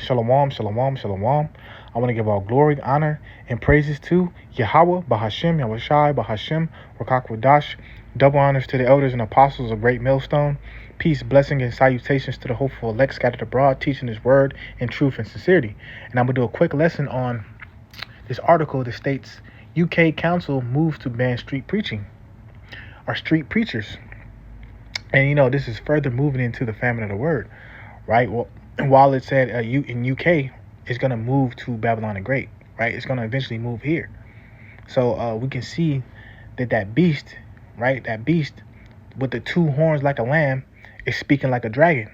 Shalom, shalom, shalom. I want to give all glory, honor, and praises to Yahweh, Bahashem, Yahushai, Bahashem, Rakakwadash. Double honors to the elders and apostles of Great Millstone. Peace, blessing, and salutations to the hopeful elect scattered abroad, teaching His word in truth and sincerity. And I'm going to do a quick lesson on this article that states UK Council moves to ban street preaching or street preachers. And this is further moving into the famine of the word, right? Well, while it said in UK, it's going to move to Babylon the Great, right? It's going to eventually move here. So we can see that beast, right? That beast with the two horns like a lamb is speaking like a dragon.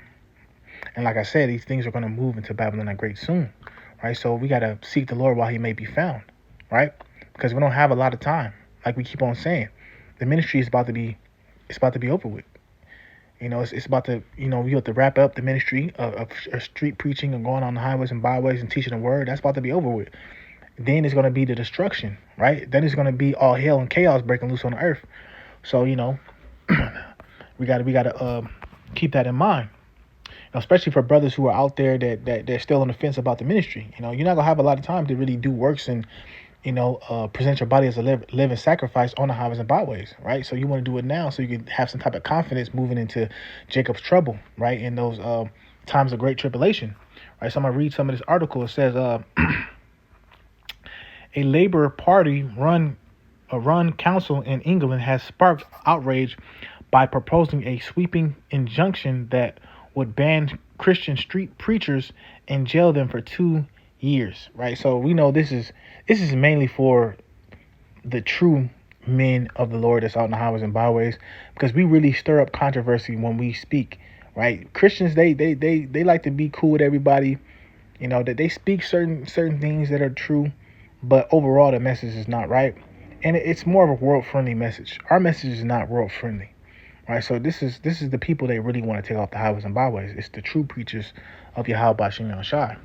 And like I said, these things are going to move into Babylon the Great soon, right? So we got to seek the Lord while He may be found, right? Because we don't have a lot of time. Like we keep on saying, the ministry is about to be over with. It's about to, we have to wrap up the ministry of street preaching and going on the highways and byways and teaching the word. That's about to be over with. Then it's going to be the destruction, right? Then it's going to be all hell and chaos breaking loose on the earth. So, we got to keep that in mind, especially for brothers who are out there that they're still on the fence about the ministry. You're not going to have a lot of time to really do works and present your body as a living sacrifice on the highways and byways, right? So you want to do it now so you can have some type of confidence moving into Jacob's trouble, right? In those times of great tribulation, right? So I'm going to read some of this article. It says, a Labour Party run council in England has sparked outrage by proposing a sweeping injunction that would ban Christian street preachers and jail them for 2 years, right? So we know this is mainly for the true men of the Lord that's out in the highways and byways, because we really stir up controversy when we speak, right? Christians, they like to be cool with everybody, that they speak certain things that are true, but overall the message is not right, and it's more of a world friendly message. Our message is not world friendly, right? So this is the people they really want to take off the highways and byways. It's the true preachers of Yahweh Bashem Yahushai,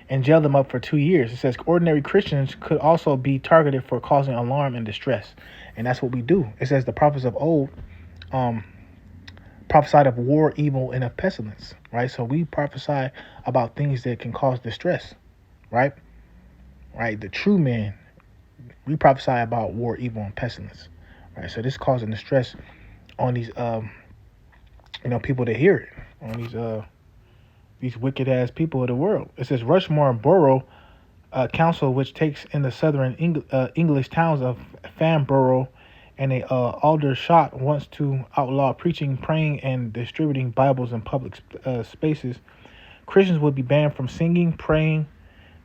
and jail them up for 2 years. It says ordinary Christians could also be targeted for causing alarm and distress. And that's what we do. It says the prophets of old prophesied of war, evil, and of pestilence, right? So we prophesy about things that can cause distress, right? Right? The true men, we prophesy about war, evil, and pestilence, right? So this causing distress on these, people that hear it, on these wicked ass people of the world. It says Rushmore Borough Council, which takes in the southern English towns of Farnborough and Aldershot, wants to outlaw preaching, praying, and distributing Bibles in public spaces. Christians would be banned from singing, praying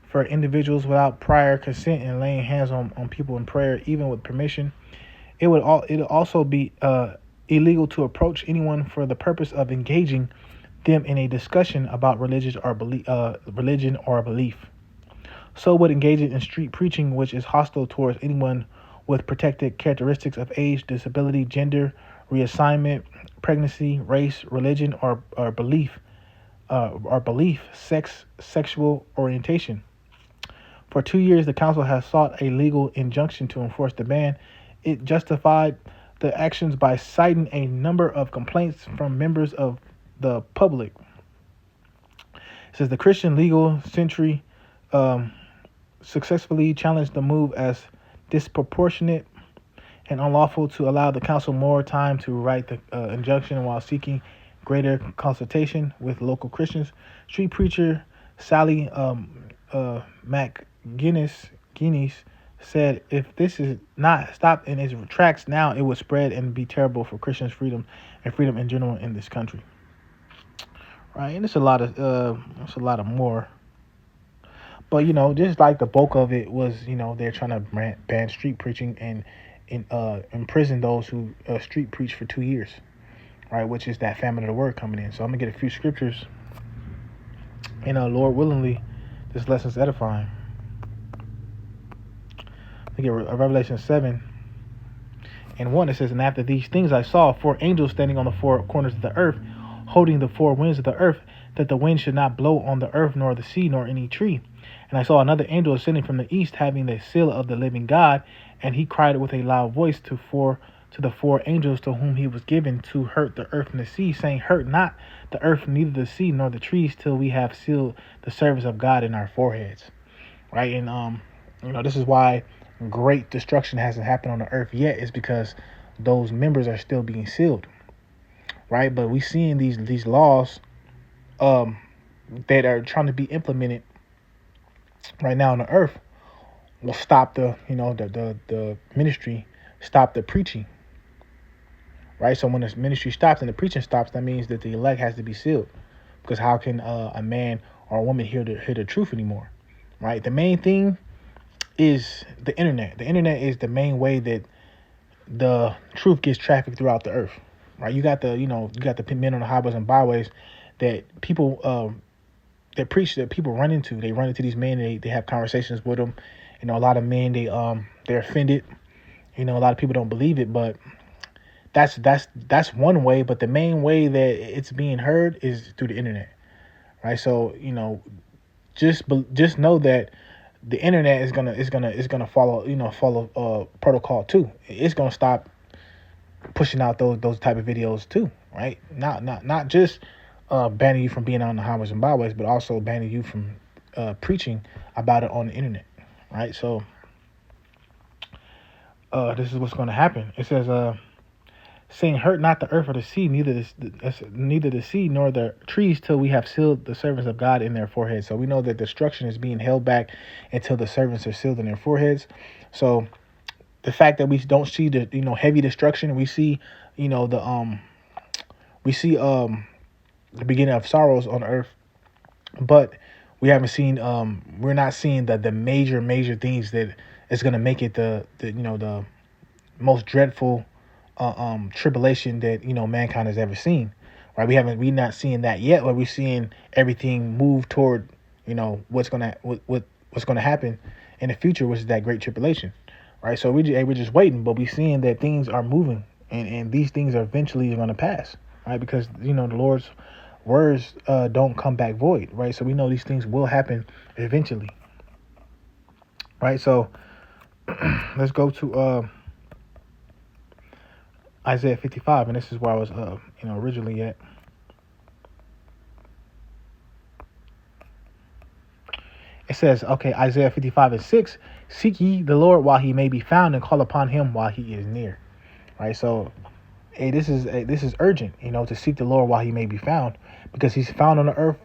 for individuals without prior consent, and laying hands on people in prayer, even with permission. It'll also be illegal to approach anyone for the purpose of engaging them in a discussion about religion or belief. So would engaging in street preaching, which is hostile towards anyone with protected characteristics of age, disability, gender, reassignment, pregnancy, race, religion, or belief, sex, sexual orientation. For 2 years, the council has sought a legal injunction to enforce the ban. It justified the actions by citing a number of complaints from members of the public. It says the Christian Legal Century successfully challenged the move as disproportionate and unlawful to allow the council more time to write the injunction while seeking greater consultation with local Christians. Street preacher Sally McGuinness said, if this is not stopped in its tracks now, it would spread and be terrible for Christians' freedom and freedom in general in this country. Right, and it's a lot of more, but just like the bulk of it was, they're trying to ban street preaching and imprison those who street preach for 2 years, right? Which is that famine of the word coming in. So I'm gonna get a few scriptures, and Lord willingly, this lesson's edifying. I get Revelation 7:1. It says, and after these things I saw 4 angels standing on the 4 corners of the earth, holding the 4 winds of the earth, that the wind should not blow on the earth, nor the sea, nor any tree. And I saw another angel ascending from the east, having the seal of the living God, and he cried with a loud voice to 4 to the four angels to whom he was given to hurt the earth and the sea, saying, Hurt not the earth, neither the sea, nor the trees, till we have sealed the servants of God in our foreheads. Right? And this is why great destruction hasn't happened on the earth yet, is because those members are still being sealed. Right? But we seeing these laws that are trying to be implemented right now on the earth will stop the ministry, stop the preaching. Right? So when the ministry stops and the preaching stops, that means that the elect has to be sealed. Because how can a man or a woman hear the truth anymore? Right? The main thing is the internet. The internet is the main way that the truth gets trafficked throughout the earth. Right? You got the men on the highways and byways that people that preach, that people run into. They run into these men. They have conversations with them. A lot of men they're offended. A lot of people don't believe it, but that's one way. But the main way that it's being heard is through the internet, right? So just know that the internet is gonna follow protocol too. It's gonna stop pushing out those type of videos too, right? Not just banning you from being on the highways and byways, but also banning you from preaching about it on the internet, right? So this is what's going to happen. It says, saying, Hurt not the earth or the sea, neither the sea nor the trees, till we have sealed the servants of God in their foreheads. So we know that destruction is being held back until the servants are sealed in their foreheads. So the fact that we don't see the heavy destruction, we see the beginning of sorrows on earth, but we haven't seen we're not seeing the major things that is going to make it the most dreadful tribulation that mankind has ever seen, right? We're not seeing that yet, but we're seeing everything move toward what's gonna happen in the future, which is that great tribulation, right? So we're just waiting, but we're seeing that things are moving, and these things are eventually going to pass, right? Because the Lord's words don't come back void, right? So we know these things will happen eventually, right? So let's go to Isaiah 55, and this is where I was originally at. It says, okay, Isaiah 55:6, seek ye the Lord while he may be found, and call upon him while he is near. Right? So this is urgent, to seek the Lord while he may be found, because he's found on the earth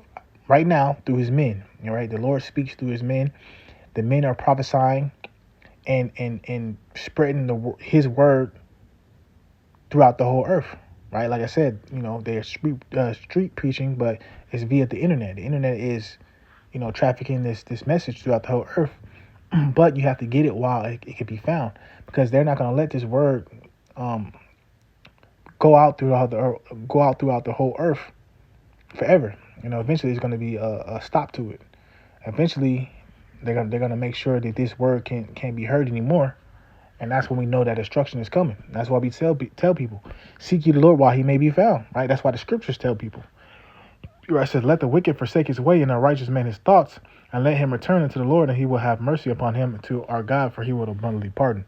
right now through his men. Right? The Lord speaks through his men. The men are prophesying and spreading his word throughout the whole earth, right? Like I said, they're street preaching, but it's via the internet. The internet is, trafficking this message throughout the whole earth. But you have to get it while it can be found, because they're not going to let this word go out throughout the whole earth forever. Eventually there's going to be a stop to it. Eventually, they're gonna make sure that this word can't be heard anymore. And that's when we know that destruction is coming. That's why we tell people, seek ye the Lord while he may be found, right? That's why the scriptures tell people. It says, let the wicked forsake his way and the righteous man his thoughts, and let him return unto the Lord, and he will have mercy upon him, to our God, for he will abundantly pardon.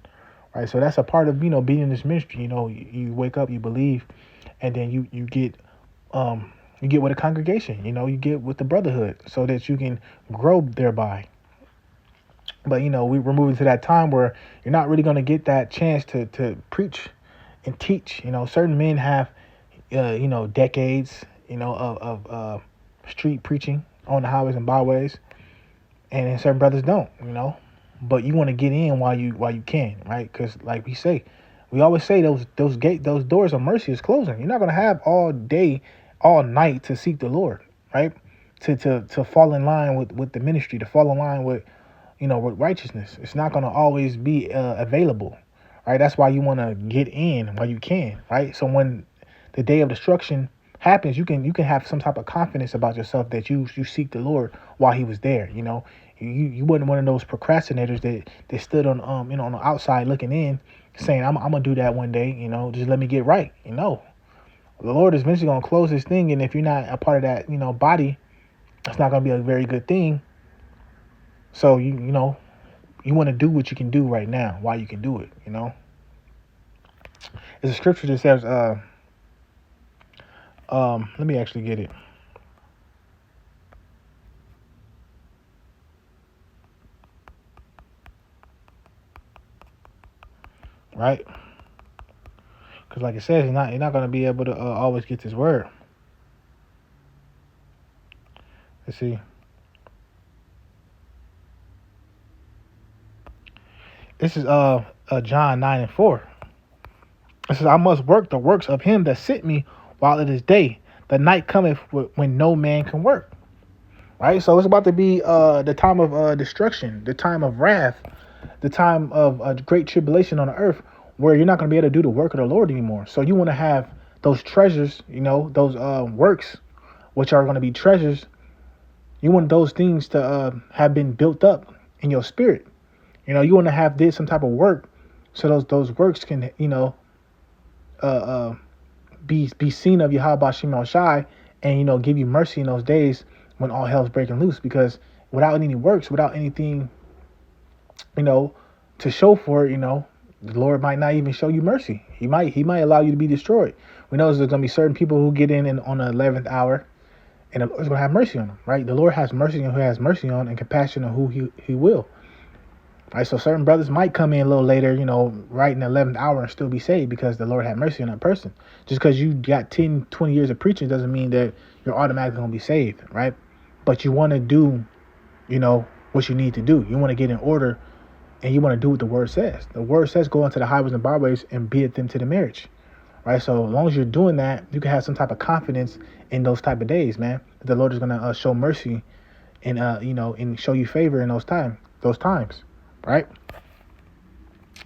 Right? So that's a part of, being in this ministry. You wake up, you believe, and then you get with a congregation, you get with the brotherhood, so that you can grow thereby. But, we're moving to that time where you're not really going to get that chance to preach and teach. Certain men have, decades, of street preaching on the highways and byways. And then certain brothers don't, But you want to get in while you can, right? Because like we always say those doors of mercy is closing. You're not going to have all day, all night to seek the Lord, right? To fall in line with the ministry, to fall in line with with righteousness. It's not going to always be available, right? That's why you want to get in while you can, right? So when the day of destruction happens, you can have some type of confidence about yourself that you seek the Lord while he was there. You wasn't one of those procrastinators that stood on on the outside looking in, saying I'm gonna do that one day. Just let me get right. The Lord is eventually gonna close this thing, and if you're not a part of that body, it's not gonna be a very good thing. So you want to do what you can do right now while you can do it. It's a scripture that says, let me actually get it. Right? Because like it says, you're not going to be able to always get this word. Let's see. This is John 9:4. It says, I must work the works of him that sent me while it is day. The night cometh when no man can work. Right? So it's about to be the time of destruction, the time of wrath, the time of great tribulation on the earth, where you're not going to be able to do the work of the Lord anymore. So you want to have those treasures, those works, which are going to be treasures. You want those things to have been built up in your spirit. You want to have did some type of work, so those works can be seen of Yahweh Bashim Shai, and give you mercy in those days when all hell's breaking loose. Because without any works, without anything, to show for it, the Lord might not even show you mercy. He might allow you to be destroyed. We know there's gonna be certain people who get in on the 11th hour, and the Lord's gonna have mercy on them. Right? The Lord has mercy on who has mercy on, and compassion on who He will. Right, so certain brothers might come in a little later, right in the 11th hour and still be saved because the Lord had mercy on that person. Just because you got 10, 20 years of preaching doesn't mean that you're automatically going to be saved, right? But you want to do, what you need to do. You want to get in order, and you want to do what the word says. The word says go into the highways and byways and bid them to the marriage, right? So as long as you're doing that, you can have some type of confidence in those type of days, man. That the Lord is going to show mercy and, and show you favor in those times. Right?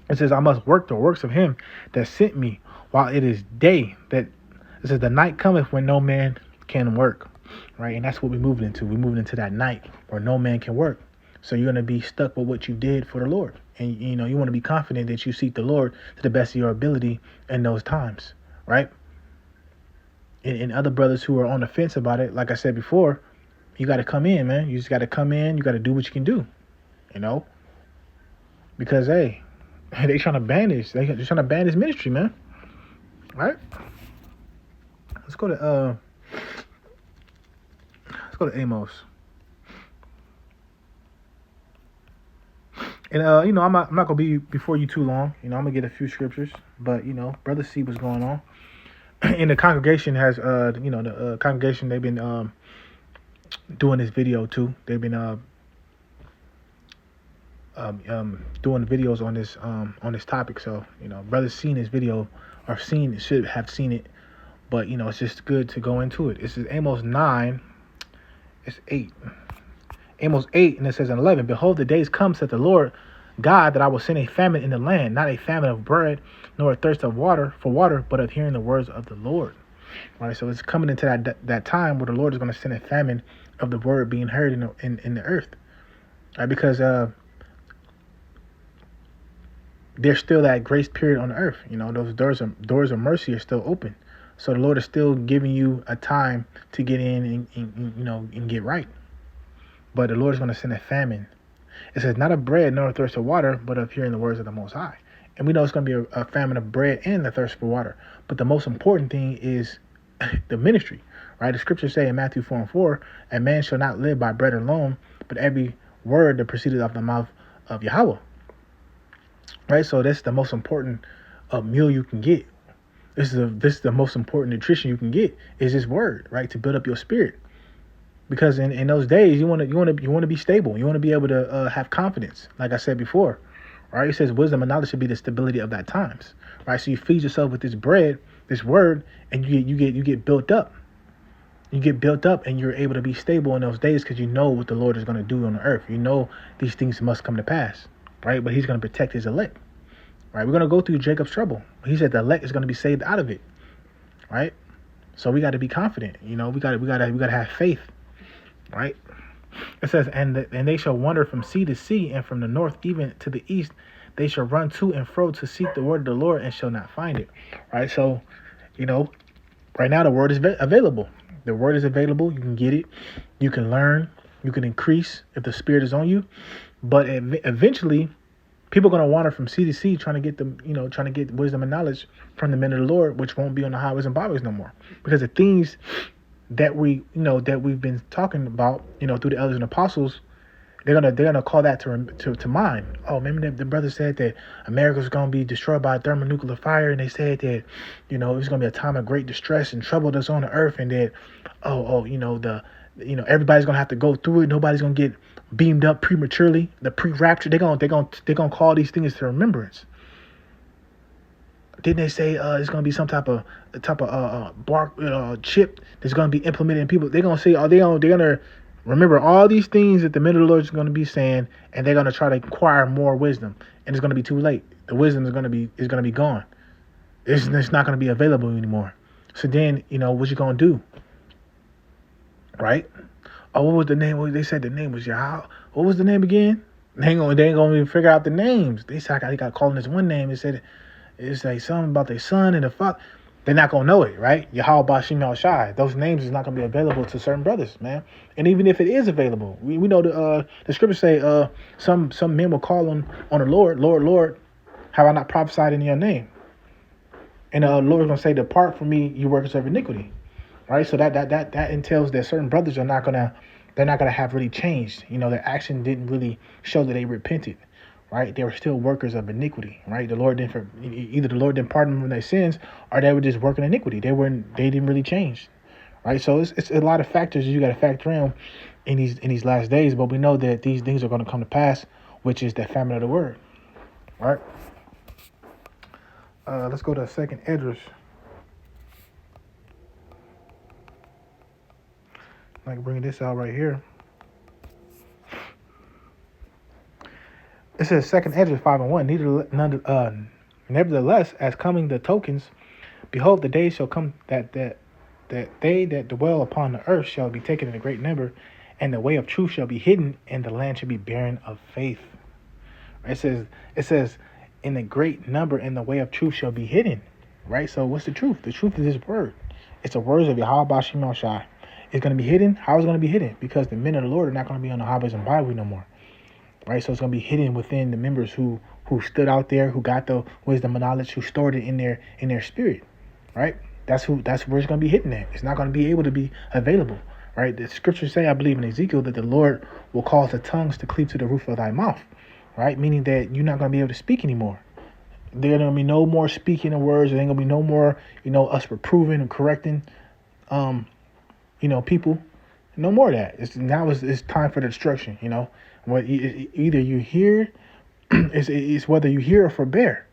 It says, I must work the works of him that sent me while it is day. That it says, the night cometh when no man can work. Right? And that's what we're moving into. We're moving into that night where no man can work. So you're going to be stuck with what you did for the Lord. And, you want to be confident that you seek the Lord to the best of your ability in those times. Right? And other brothers who are on the fence about it, like I said before, you got to come in, man. You just got to come in. You got to do what you can do. Because they trying to ban this. They're trying to ban this ministry, man. Right? Let's go to Amos. And I'm not gonna be before you too long. I'm gonna get a few scriptures, but brother, see what's going on. And the congregation has the congregation, they've been doing this video too. They've been doing videos on this topic. So brothers seen this video or should have seen it, but it's just good to go into it. This is Amos 9. It's 8. Amos 8, and it says in 11, behold, the days come, said the Lord God, that I will send a famine in the land, not a famine of bread, nor a thirst of water, but of hearing the words of the Lord. Right, so it's coming into that time where the Lord is going to send a famine of the word being heard in the earth. Right, because there's still that grace period on the earth. Those doors of mercy are still open. So the Lord is still giving you a time to get in and get right. But the Lord is going to send a famine. It says, not of bread nor a thirst of water, but of hearing the words of the Most High. And we know it's going to be a famine of bread and the thirst for water. But the most important thing is the ministry, right? The scriptures say in Matthew 4:4, a man shall not live by bread alone, but every word that proceeded of the mouth of Yahweh. Right? So that's the most important meal you can get. This is the most important nutrition you can get is this word, right? To build up your spirit. Because in those days you want to be stable. You want to be able to have confidence. Like I said before, right? It says wisdom and knowledge should be the stability of that times, right? So you feed yourself with this bread, this word, and you get built up. You get built up, and you're able to be stable in those days because you know what the Lord is going to do on the earth. These things must come to pass, right? But He's going to protect His elect, right? We're going to go through Jacob's trouble. He said the elect is going to be saved out of it, right? So we got to be confident. We got to have faith. Right? It says, and they shall wander from sea to sea, and from the north even to the east. They shall run to and fro to seek the word of the Lord, and shall not find it. Right? So, right now the word is available. The word is available. You can get it. You can learn. You can increase if the Spirit is on you. But eventually, People are going to wander from sea to sea trying to get them, trying to get wisdom and knowledge from the men of the Lord, which won't be on the highways and byways no more. Because the things that that we've been talking about, through the elders and apostles, they're gonna call that to mind. Oh, maybe the brother said that America's gonna be destroyed by a thermonuclear fire, and they said that, it's gonna be a time of great distress and trouble that's on the earth, and that, everybody's gonna have to go through it. Nobody's gonna get beamed up prematurely. The pre-rapture, they're gonna call these things to remembrance. Didn't they say it's gonna be some type of bark chip that's gonna be implemented in people? They're gonna say, they're gonna remember all these things that the men of the Lord is gonna be saying, and they're gonna try to acquire more wisdom, and it's gonna be too late. The wisdom is gonna be gone. It's not gonna be available anymore. So then, what you gonna do, right? Oh, what was the name? They said the name was Yahweh. What was the name again? They ain't gonna even figure out the names. They said they got calling this one name. They said it's like something about their son and the father. They're not gonna know it, right? Yahweh Bashim Al Shai. Those names is not gonna be available to certain brothers, man. And even if it is available, we know the scriptures say some men will call on the Lord, Lord, have I not prophesied in your name? And the Lord is gonna say, depart from me, you workers of iniquity. Right? So that entails that certain brothers are not gonna have really changed. Their action didn't really show that they repented. Right? They were still workers of iniquity. Right? The Lord didn't pardon them from their sins, or they were just working iniquity. They didn't really change. Right? So it's a lot of factors you got to factor in these last days. But we know that these things are going to come to pass, which is the famine of the word. Right? Let's go to 2nd Esdras. I can bring this out right here. It says 2nd Esdras 5:1. Nevertheless, as coming the tokens, behold, the days shall come that they that dwell upon the earth shall be taken in a great number, and the way of truth shall be hidden, and the land shall be barren of faith. It says in a great number, and the way of truth shall be hidden. Right? So what's the truth? The truth is His word. It's the words of Yahweh Bashim Al Shai. It's going to be hidden. How is it going to be hidden? Because the men of the Lord are not going to be on the highways and byways no more. Right? So it's going to be hidden within the members who stood out there, who got the wisdom and knowledge, who stored it in their spirit. Right? That's where it's going to be hidden at. It's not going to be able to be available. Right? The scriptures say, I believe in Ezekiel, that the Lord will cause the tongues to cleave to the roof of thy mouth. Right? Meaning that you're not going to be able to speak anymore. There's going to be no more speaking of words. There ain't going to be no more, us reproving and correcting, people. No more of that. It's time for the destruction. Either you hear, it's whether you hear or forbear.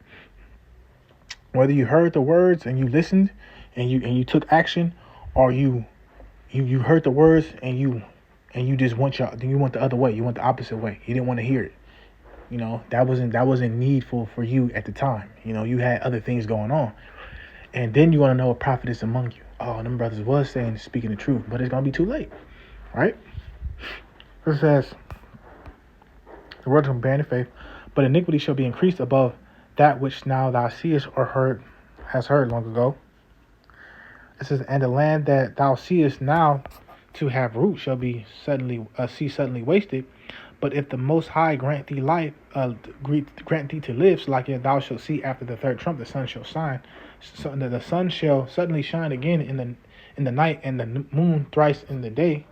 Whether you heard the words and you listened and you took action, or you heard the words and you just want the other way. You want the opposite way. You didn't want to hear it. That wasn't needful for you at the time. You had other things going on. And then you want to know a prophet is among you. Oh, them brothers was speaking the truth, but it's going to be too late. Right? It says, the word of bearing faith, but iniquity shall be increased above that which now thou seest or hast heard long ago. It says, and the land that thou seest now to have root shall be suddenly wasted. But if the Most High grant thee life, grant thee to live, so like thou shalt see after the third trump, the sun shall shine. So the sun shall suddenly shine again in the night, and the moon thrice in the day.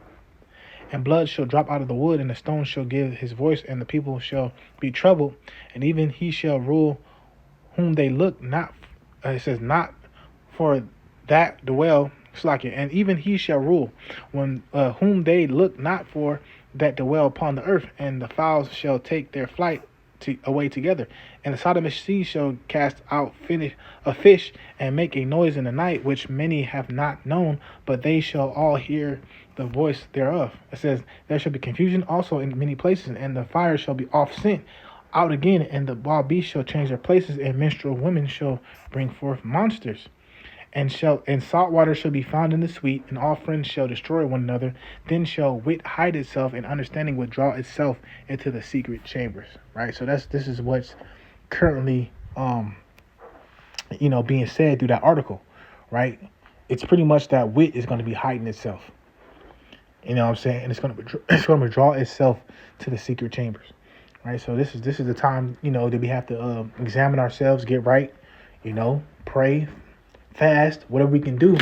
And blood shall drop out of the wood, and the stone shall give his voice, and the people shall be troubled. And even he shall rule whom they look not. It says not for that dwell. And even he shall rule when whom they look not for that dwell upon the earth, and the fowls shall take their flight away together, and the Sodomist sea shall cast out a fish and make a noise in the night, which many have not known, but they shall all hear the voice thereof. It says there shall be confusion also in many places, and the fire shall be off sent out again, and the wild beasts shall change their places, and minstrel women shall bring forth monsters. And salt water shall be found in the sweet, and all friends shall destroy one another. Then shall wit hide itself, and understanding withdraw itself into the secret chambers. Right. So this is what's currently being said through that article. Right. It's pretty much that wit is going to be hiding itself. You know what I'm saying? And it's going to withdraw itself to the secret chambers. right? So this is the time, that we have to examine ourselves, get right, pray, fast, whatever we can do,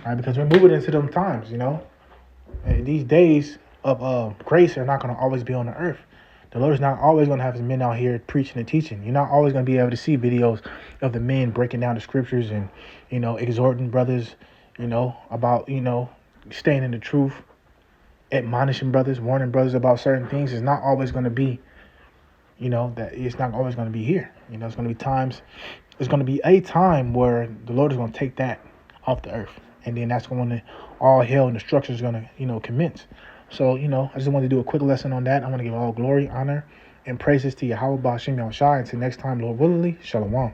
right? Because we're moving into them times, And these days of grace are not going to always be on the earth. The Lord is not always going to have his men out here preaching and teaching. You're not always going to be able to see videos of the men breaking down the scriptures and, exhorting brothers, about, staying in the truth, admonishing brothers, warning brothers about certain things. It's not always going to be, that it's not always going to be here. It's going to be times, it's going to be a time where the Lord is going to take that off the earth. And then that's when all hell and destruction is going to, commence. So, I just wanted to do a quick lesson on that. I want to give all glory, honor, and praises to Yahweh Ba'ashem Yahushua. Until next time, Lord willingly, Shalom.